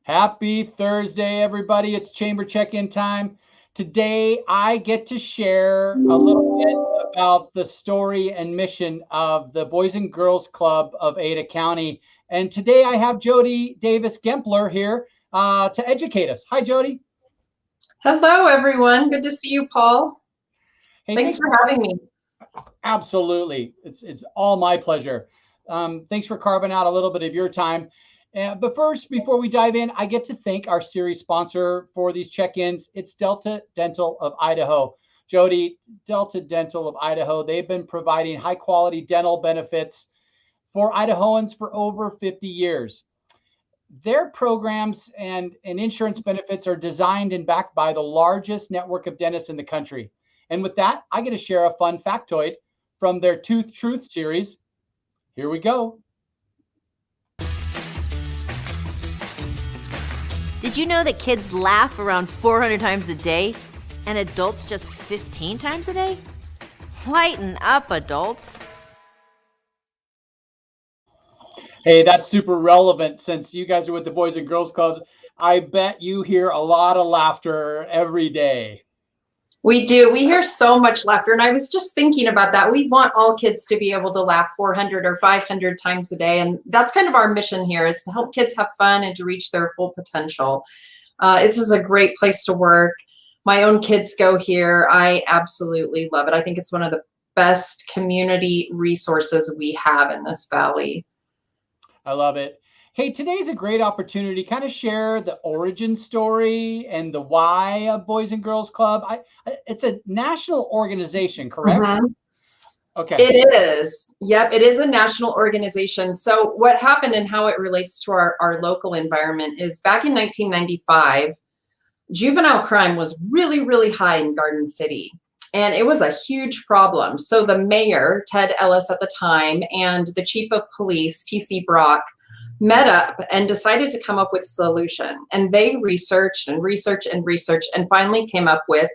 Happy Thursday, everybody. It's Chamber Check-in time. Today, I get to share a little bit about the story and mission of the Boys and Girls Club of Ada County. And today, I have Jody Davis Gempler here to educate us. Hi, Jody. Hello, everyone. Good to see you, Paul. Hey, thanks for having me. Absolutely. It's all my pleasure. Thanks for carving out a little bit of your time. But first, before we dive in, I get to thank our series sponsor for these check-ins. It's Delta Dental of Idaho. Jody, Delta Dental of Idaho, they've been providing high-quality dental benefits for Idahoans for over 50 years. Their programs and insurance benefits are designed and backed by the largest network of dentists in the country. And with that, I get to share a fun factoid from their Tooth Truth series. Here we go. Did you know that kids laugh around 400 times a day and adults just 15 times a day? Lighten up, adults. Hey, that's super relevant since you guys are with the Boys and Girls Club. I bet you hear a lot of laughter every day. We do. We hear so much laughter. And I was just thinking about that. We want all kids to be able to laugh 400 or 500 times a day. And that's kind of our mission here, is to help kids have fun and to reach their full potential. This is a great place to work. My own kids go here. I absolutely love it. I think it's one of the best community resources we have in this valley. I love it. Hey, today's a great opportunity to kind of share the origin story and the why of Boys and Girls Club. It's a national organization, correct? Mm-hmm. Okay. It is. Yep, it is a national organization. So what happened and how it relates to our local environment is back in 1995, juvenile crime was really, really high in Garden City. And it was a huge problem. So the mayor, Ted Ellis at the time, and the chief of police, T.C. Brock, met up and decided to come up with a solution. And they researched and researched and researched and finally came up with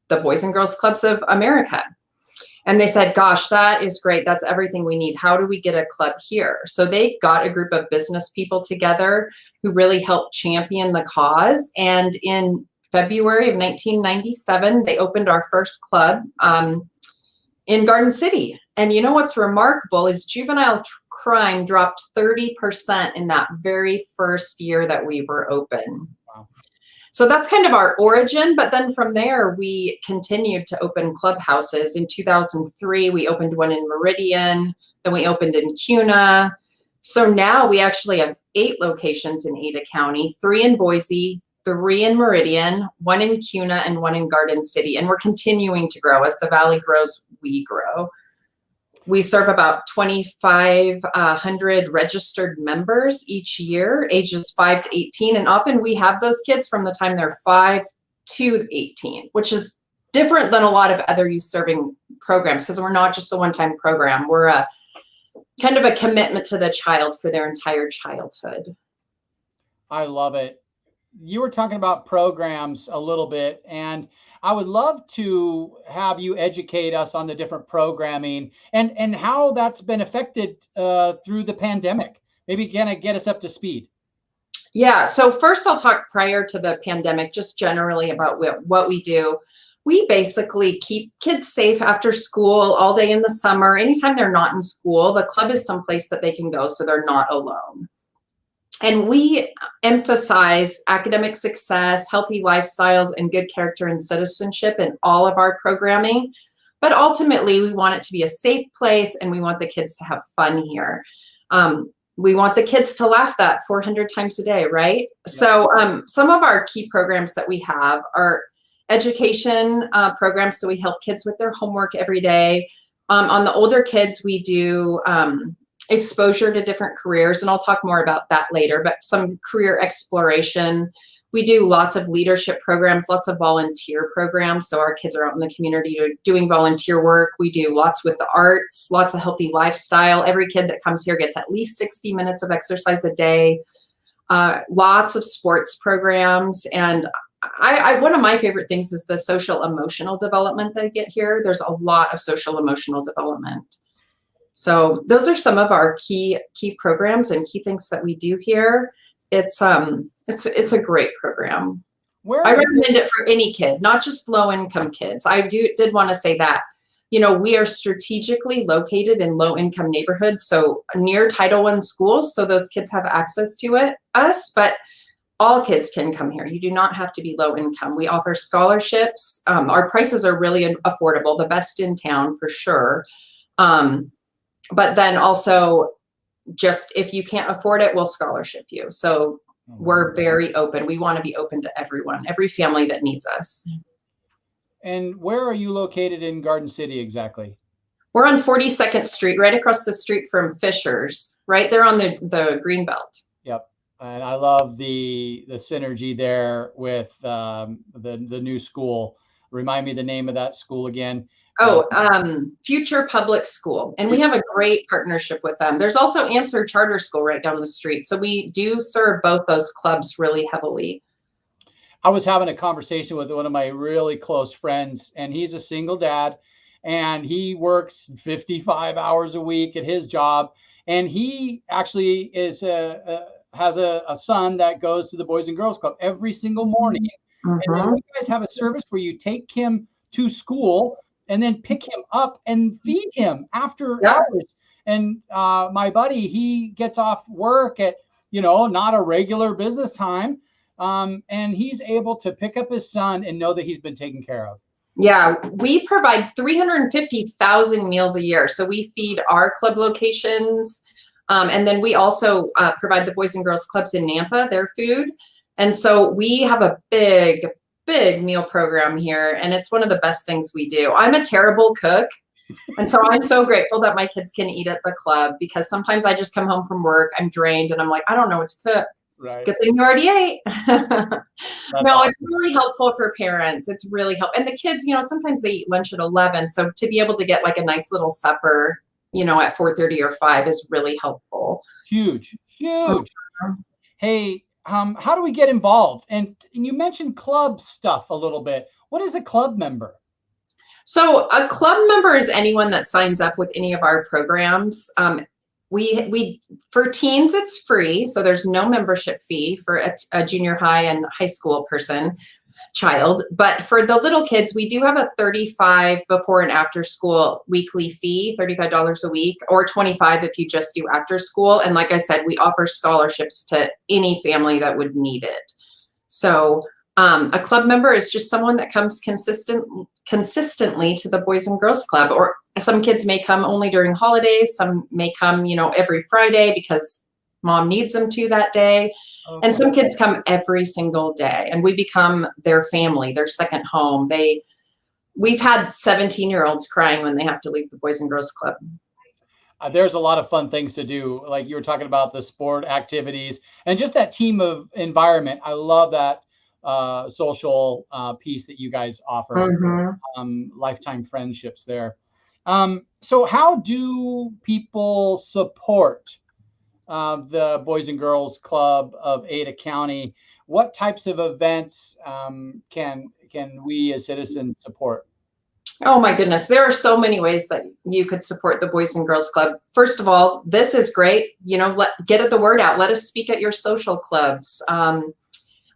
the Boys and Girls Clubs of America. And they said, gosh, that is great. That's everything we need. How do we get a club here? So they got a group of business people together who really helped champion the cause. And in February of 1997, they opened our first club in Garden City. And you know what's remarkable is juvenile crime dropped 30% in that very first year that we were open. Wow. So that's kind of our origin. But then from there, we continued to open clubhouses. In 2003, we opened one in Meridian. Then we opened in Kuna. So now we actually have 8 locations in Ada County, 3 in Boise, 3 in Meridian, 1 in Kuna, and 1 in Garden City. And we're continuing to grow. As the valley grows, we grow. We serve about 2,500 registered members each year, ages 5 to 18. And often we have those kids from the time they're 5 to 18, which is different than a lot of other youth serving programs, because we're not just a one-time program. We're a kind of a commitment to the child for their entire childhood. I love it. You were talking about programs a little bit, and I would love to have you educate us on the different programming and how that's been affected through the pandemic. Maybe kind of get us up to speed. Yeah, so first I'll talk prior to the pandemic, just generally about what we do. We basically keep kids safe after school all day in the summer. Anytime they're not in school, the club is someplace that they can go so they're not alone. And we emphasize academic success, healthy lifestyles, and good character and citizenship in all of our programming. But ultimately, we want it to be a safe place, and we want the kids to have fun here. We want the kids to laugh that 400 times a day, right? Yeah. So some of our key programs that we have are education programs. So we help kids with their homework every day. On the older kids, we do exposure to different careers, and I'll talk more about that later, but some career exploration. We do lots of leadership programs, lots of volunteer programs. So our kids are out in the community doing volunteer work. We do lots with the arts, lots of healthy lifestyle. Every kid that comes here gets at least 60 minutes of exercise a day, lots of sports programs. And one of my favorite things is the social emotional development that I get here. There's a lot of social emotional development. So those are some of our key programs and key things that we do here. it's a great program. Where I recommend it for any kid, not just low-income kids. I did want to say that, we are strategically located in low-income neighborhoods, so near Title I schools, so those kids have access to us, but all kids can come here. You do not have to be low income. We offer scholarships. Our prices are really affordable, the best in town for sure. But then also, just if you can't afford it, we'll scholarship you. So we're very open. We want to be open to everyone, every family that needs us. And where are you located in Garden City exactly? We're on 42nd Street, right across the street from Fisher's, right there on the green belt. Yep. And I love the synergy there with the new school. Remind me the name of that school again. Future Public School. And we have a great partnership with them. There's also Answer Charter School right down the street. So we do serve both those clubs really heavily. I was having a conversation with one of my really close friends, and he's a single dad, and he works 55 hours a week at his job. And he actually has a son that goes to the Boys and Girls Club every single morning. And then you guys have a service where you take him to school and then pick him up and feed him after hours. And my buddy, he gets off work at, not a regular business time. And he's able to pick up his son and know that he's been taken care of. Yeah, we provide 350,000 meals a year. So we feed our club locations. And then we also provide the Boys and Girls Clubs in Nampa their food. And so we have a big meal program here. And it's one of the best things we do. I'm a terrible cook. And so I'm so grateful that my kids can eat at the club, because sometimes I just come home from work, I'm drained, and I'm like, I don't know what to cook. Right. Good thing you already ate. No, awesome. It's really helpful for parents. It's really helpful. And the kids, sometimes they eat lunch at 11. So to be able to get like a nice little supper, at 4:30 or 5 is really helpful. Huge. Hey, how do we get involved? And you mentioned club stuff a little bit. What is a club member? So a club member is anyone that signs up with any of our programs. We for teens, it's free. So there's no membership fee for a junior high and high school child. But for the little kids, we do have a $35 before and after school weekly fee, $35 a week, or $25 if you just do after school. And like I said, we offer scholarships to any family that would need it. So a club member is just someone that comes consistently to the Boys and Girls Club, or some kids may come only during holidays. Some may come, every Friday because mom needs them to that day. Okay. And some kids come every single day, and we become their family, their second home. We've had 17-year-olds crying when they have to leave the Boys and Girls Club. There's a lot of fun things to do. Like you were talking about the sport activities and just that team of environment. I love that social piece that you guys offer. Lifetime friendships there. So how do people support the Boys and Girls Club of Ada County? What types of events can we as citizens support? Oh my goodness, there are so many ways that you could support the Boys and Girls Club. First of all, this is great. Get the word out. Let us speak at your social clubs.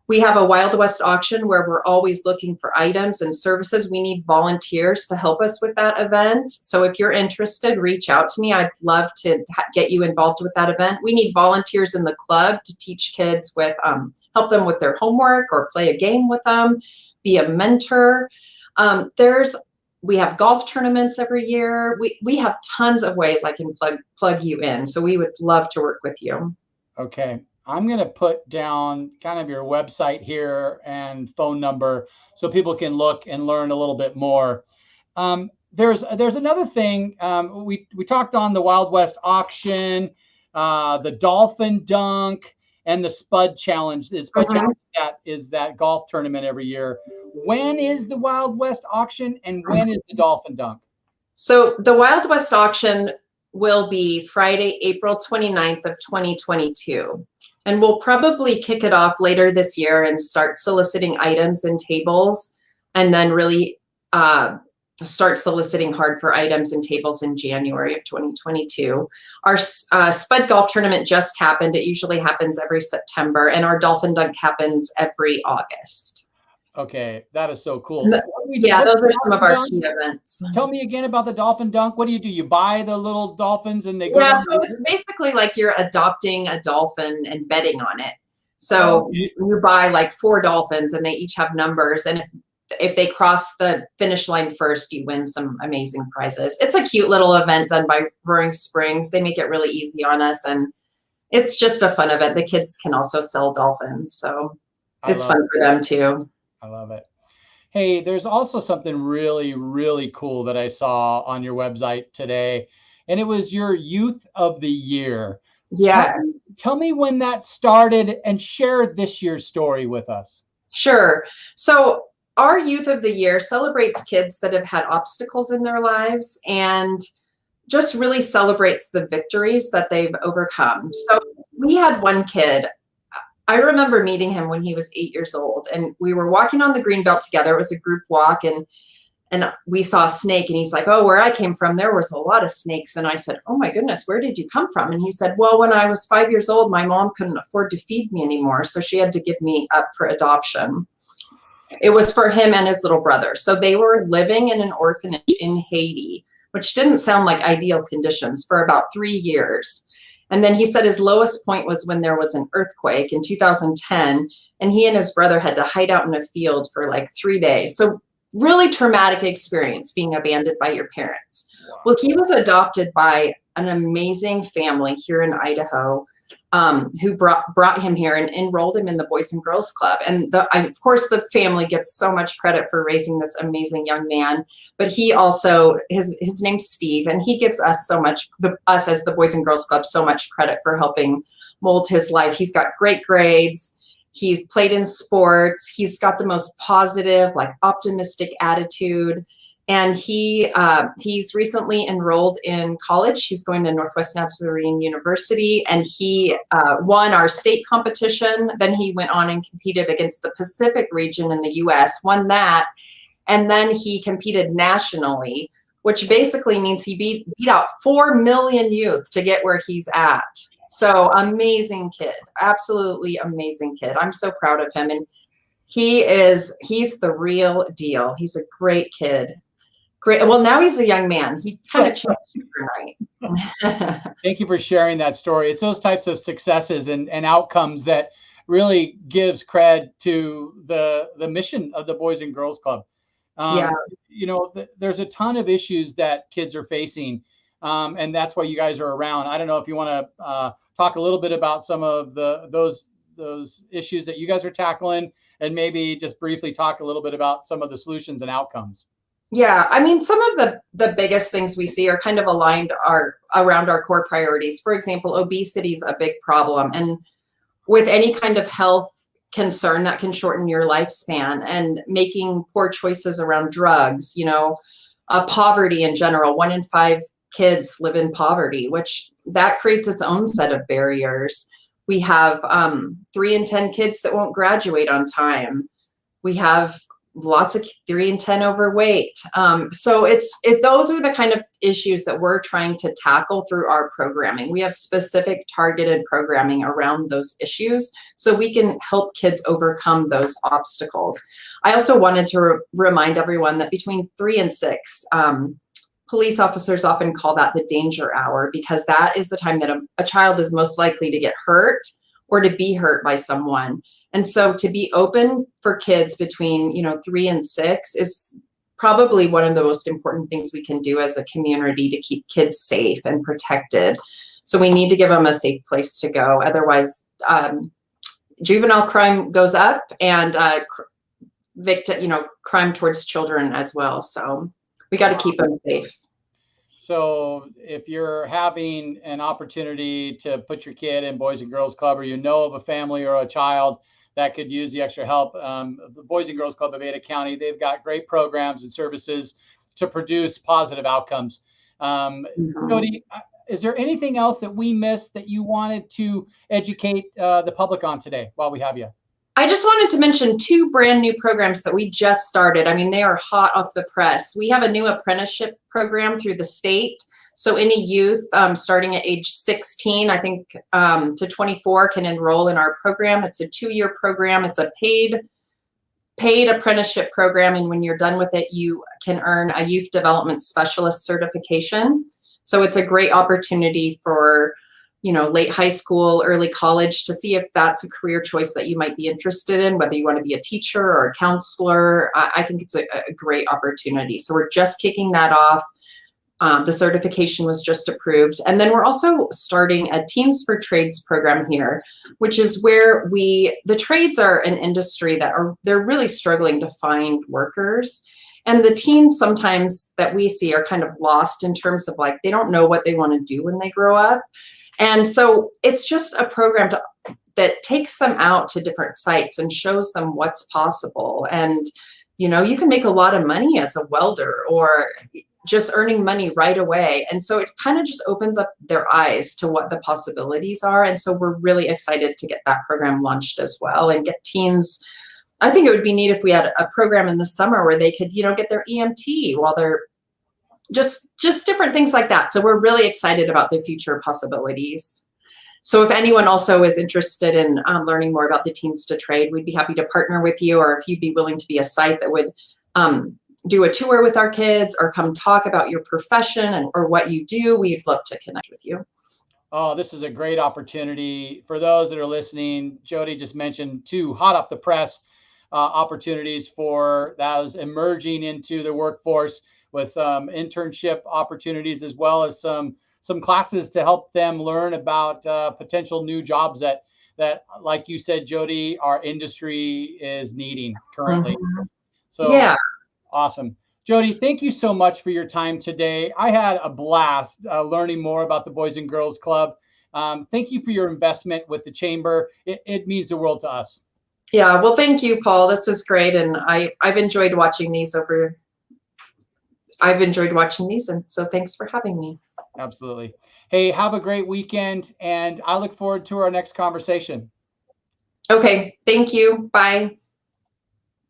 We have a Wild West auction where we're always looking for items and services. We need volunteers to help us with that event. So if you're interested, reach out to me. I'd love to get you involved with that event. We need volunteers in the club to teach kids help them with their homework or play a game with them, be a mentor. We have golf tournaments every year. We have tons of ways I can plug you in. So we would love to work with you. Okay. I'm going to put down kind of your website here and phone number so people can look and learn a little bit more. There's another thing. We talked on the Wild West auction, the Dolphin Dunk, and the Spud Challenge. The Spud Challenge is that golf tournament every year. When is the Wild West auction and when is the Dolphin Dunk? So the Wild West auction will be Friday, April 29th of 2022. And we'll probably kick it off later this year and start soliciting items and tables, and then really start soliciting hard for items and tables in January of 2022. Our Spud Golf Tournament just happened. It usually happens every September, and our Dolphin Dunk happens every August. Okay, that is so cool. Yeah, those are some of our key events. Tell me again about the Dolphin Dunk. What do? You buy the little dolphins and they go? Yeah, so it's basically like you're adopting a dolphin and betting on it. So you buy like 4 dolphins and they each have numbers, and if they cross the finish line first, you win some amazing prizes. It's a cute little event done by Roaring Springs. They make it really easy on us, and it's just a fun event. The kids can also sell dolphins, so it's fun for them too. I love it. Hey, there's also something really, really cool that I saw on your website today, and it was your Youth of the Year. Yeah. Tell me when that started and share this year's story with us. Sure. So our Youth of the Year celebrates kids that have had obstacles in their lives and just really celebrates the victories that they've overcome. So we had one kid. I remember meeting him when he was 8 years old, and we were walking on the Greenbelt together. It was a group walk, and we saw a snake, and he's like, oh, where I came from, there was a lot of snakes. And I said, oh my goodness, where did you come from? And he said, well, when I was 5 years old, my mom couldn't afford to feed me anymore, so she had to give me up for adoption. It was for him and his little brother. So they were living in an orphanage in Haiti, which didn't sound like ideal conditions, for about 3 years. And then he said his lowest point was when there was an earthquake in 2010, and he and his brother had to hide out in a field for like 3 days. So really traumatic experience, being abandoned by your parents. Wow. Well, he was adopted by an amazing family here in Idaho, who brought him here and enrolled him in the Boys and Girls Club. And of course, the family gets so much credit for raising this amazing young man, but he also, his name's Steve, and he gives us so much, us as the Boys and Girls Club, so much credit for helping mold his life. He's got great grades. He played in sports. He's got the most positive, like optimistic attitude. And he's recently enrolled in college. He's going to Northwest Nazarene University, and he won our state competition. Then he went on and competed against the Pacific region in the US, won that. And then he competed nationally, which basically means he beat out 4 million youth to get where he's at. So amazing kid, absolutely amazing kid. I'm so proud of him. And he's the real deal. He's a great kid. Great. Well, now he's a young man. He kind of changed overnight. Thank you for sharing that story. It's those types of successes and outcomes that really gives cred to the mission of the Boys and Girls Club. You know, there's a ton of issues that kids are facing, and that's why you guys are around. I don't know if you want to talk a little bit about some of those issues that you guys are tackling, and maybe just briefly talk a little bit about some of the solutions and outcomes. Yeah, I mean, some of the biggest things we see are kind of aligned around our core priorities. For example, obesity is a big problem, and with any kind of health concern that can shorten your lifespan, and making poor choices around drugs, you know, poverty in general. 1 in 5 kids live in poverty, which that creates its own set of barriers. We have 3 in 10 kids that won't graduate on time. We have lots of 3 in 10 overweight. So those are the kind of issues that we're trying to tackle through our programming. We have specific targeted programming around those issues so we can help kids overcome those obstacles. I also wanted to remind everyone that between 3 and 6, police officers often call that the danger hour, because that is the time that a child is most likely to get hurt or to be hurt by someone. And so to be open for kids between, 3 and 6 is probably one of the most important things we can do as a community to keep kids safe and protected. So we need to give them a safe place to go. Otherwise, juvenile crime goes up, and crime towards children as well. So we got to keep them safe. So if you're having an opportunity to put your kid in Boys and Girls Club, or you know of a family or a child that could use the extra help, the Boys and Girls Club of Ada County, they've got great programs and services to produce positive outcomes. Jody, is there anything else that we missed that you wanted to educate the public on today while we have you? I just wanted to mention 2 brand new programs that we just started. I mean, they are hot off the press. We have a new apprenticeship program through the state. So any youth starting at age 16, I think, to 24 can enroll in our program. It's a 2-year program. It's a paid apprenticeship program. And when you're done with it, you can earn a youth development specialist certification. So it's a great opportunity for, you know, late high school, early college to see if that's a career choice that you might be interested in, whether you want to be a teacher or a counselor. I think it's a great opportunity. So we're just kicking that off. The certification was just approved. And then we're also starting a Teens for Trades program here, which is where the trades are an industry that they're really struggling to find workers. And the teens sometimes that we see are kind of lost in terms of like, they don't know what they want to do when they grow up. And so it's just a program that takes them out to different sites and shows them what's possible. And, you know, you can make a lot of money as a welder or just earning money right away. And so it kind of just opens up their eyes to what the possibilities are. And so we're really excited to get that program launched as well and get teens. I think it would be neat if we had a program in the summer where they could, you know, get their EMT while they're just different things like that. So we're really excited about the future possibilities. So if anyone also is interested in learning more about the Teens to Trade, we'd be happy to partner with you, or if you'd be willing to be a site that would do a tour with our kids or come talk about your profession or what you do, we'd love to connect with you. Oh, this is a great opportunity. For those that are listening, Jody just mentioned 2 hot off the press opportunities for those emerging into the workforce with some internship opportunities, as well as some classes to help them learn about potential new jobs that, like you said, Jody, our industry is needing currently. Mm-hmm. So yeah. Awesome. Jody, thank you so much for your time today. I had a blast learning more about the Boys and Girls Club. Thank you for your investment with the Chamber. It means the world to us. Yeah, well, thank you, Paul. This is great. And I've enjoyed watching these and so thanks for having me. Absolutely. Hey, have a great weekend, and I look forward to our next conversation. Okay, thank you. Bye.